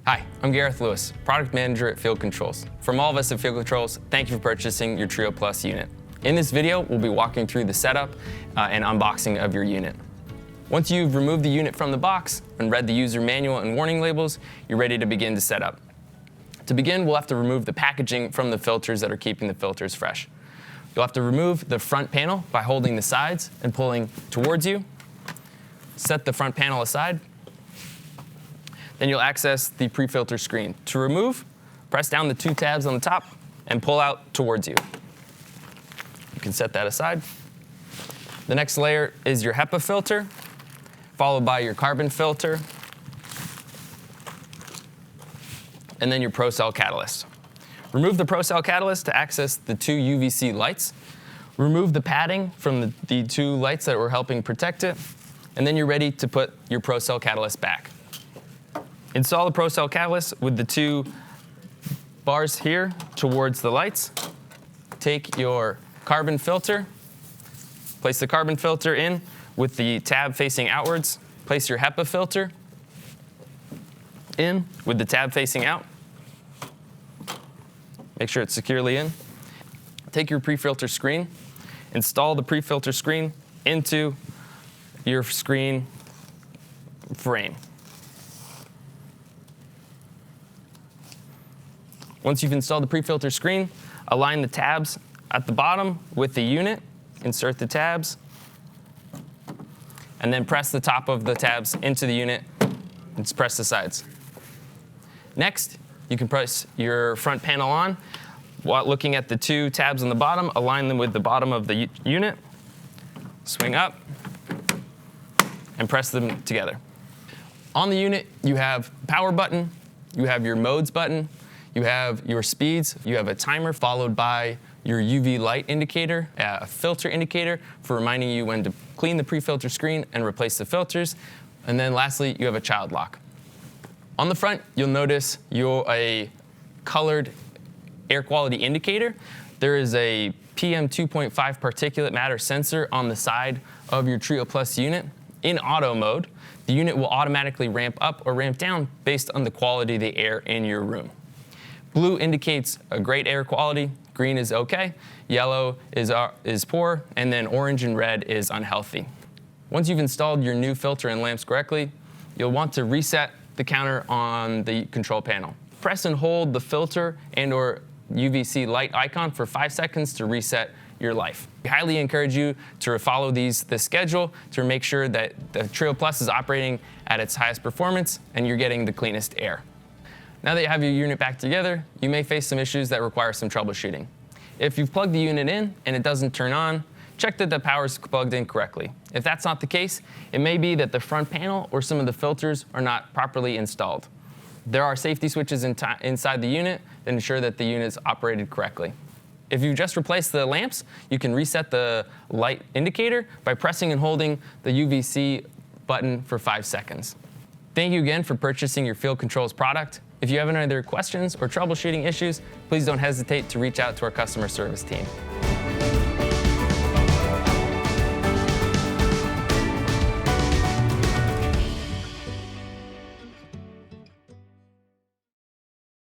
Hi, I'm Gareth Lewis, Product Manager at Field Controls. From all of us at Field Controls, thank you for purchasing your Trio Plus unit. In this video, we'll be walking through the setup and unboxing of your unit. Once you've removed the unit from the box and read the user manual and warning labels, you're ready to begin to set up. To begin, we'll have to remove the packaging from the filters that are keeping the filters fresh. You'll have to remove the front panel by holding the sides and pulling towards you. Set the front panel aside. Then you'll access the pre-filter screen. To remove, press down the two tabs on the top and pull out towards you. You can set that aside. The next layer is your HEPA filter, followed by your carbon filter, and then your ProCell catalyst. Remove the ProCell catalyst to access the two UVC lights. Remove the padding from the two lights that were helping protect it, and then you're ready to put your ProCell catalyst back. Install the ProCell catalyst with the two bars here towards the lights. Take your carbon filter, place the carbon filter in with the tab facing outwards. Place your HEPA filter in with the tab facing out. Make sure it's securely in. Take your pre-filter screen, install the pre-filter screen into your screen frame. Once you've installed the pre-filter screen, align the tabs at the bottom with the unit, insert the tabs, and then press the top of the tabs into the unit and press the sides. Next, you can press your front panel on. While looking at the two tabs on the bottom, align them with the bottom of the unit, swing up, and press them together. On the unit, you have power button, you have your modes button, you have your speeds, you have a timer followed by your UV light indicator, a filter indicator for reminding you when to clean the pre-filter screen and replace the filters. And then lastly, you have a child lock. On the front, you'll notice a colored air quality indicator. There is a PM 2.5 particulate matter sensor on the side of your Trio Plus unit. In auto mode, the unit will automatically ramp up or ramp down based on the quality of the air in your room. Blue indicates a great air quality, green is okay, yellow is poor, and then orange and red is unhealthy. Once you've installed your new filter and lamps correctly, you'll want to reset the counter on the control panel. Press and hold the filter and/or UVC light icon for 5 seconds to reset your life. We highly encourage you to follow the schedule to make sure that the Trio Plus is operating at its highest performance and you're getting the cleanest air. Now that you have your unit back together, you may face some issues that require some troubleshooting. If you've plugged the unit in and it doesn't turn on, check that the power is plugged in correctly. If that's not the case, it may be that the front panel or some of the filters are not properly installed. There are safety switches inside the unit that ensure that the unit is operated correctly. If you just replaced the lamps, you can reset the light indicator by pressing and holding the UVC button for 5 seconds. Thank you again for purchasing your Field Controls product. If you have any other questions or troubleshooting issues, please don't hesitate to reach out to our customer service team.